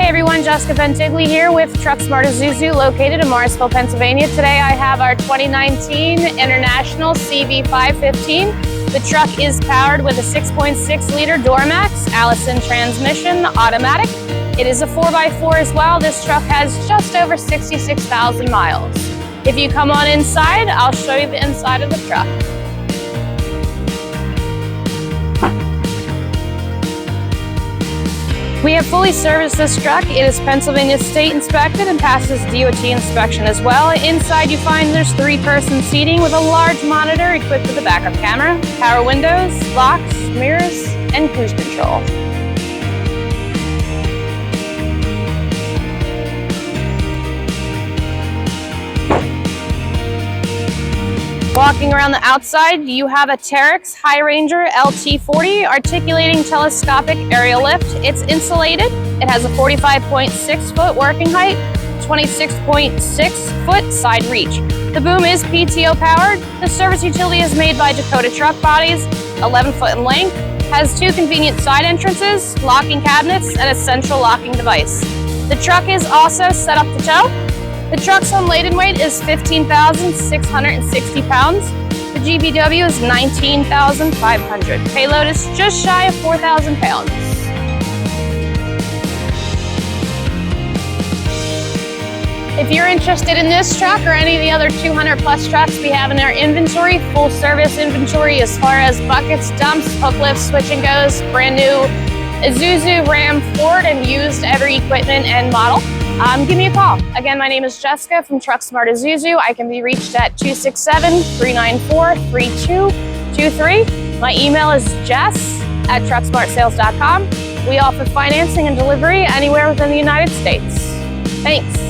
Hey everyone, Jessica Bentigli here with TruckSmart Isuzu located in Morrisville, Pennsylvania. Today I have our 2019 International CV515. The truck is powered with a 6.6 liter Duramax Allison transmission, automatic. It is a 4x4 as well. This truck has just over 66,000 miles. If you come on inside, I'll show you the inside of the truck. We have fully serviced this truck. It is Pennsylvania State inspected and passes DOT inspection as well. Inside you find there's 3-person seating with a large monitor equipped with a backup camera, power windows, locks, mirrors, and cruise control. Walking around the outside, you have a Terex High Ranger LT40 articulating telescopic aerial lift. It's insulated. It has a 45.6 foot working height, 26.6 foot side reach. The boom is PTO powered. The service utility is made by Dakota truck bodies, 11 foot in length, has 2 convenient side entrances, locking cabinets, and a central locking device. The truck is also set up to tow. The truck's home laden weight is 15,660 pounds. The GVW is 19,500. Payload is just shy of 4,000 pounds. If you're interested in this truck or any of the other 200 plus trucks we have in our inventory, full service inventory as far as buckets, dumps, hook lifts, switch and goes, brand new Isuzu, Ram, Ford, and used every equipment and model. Give me a call. Again, my name is Jessica from TruckSmart Isuzu. I can be reached at 267-394-3223. My email is jess@trucksmartsales.com. We offer financing and delivery anywhere within the United States. Thanks.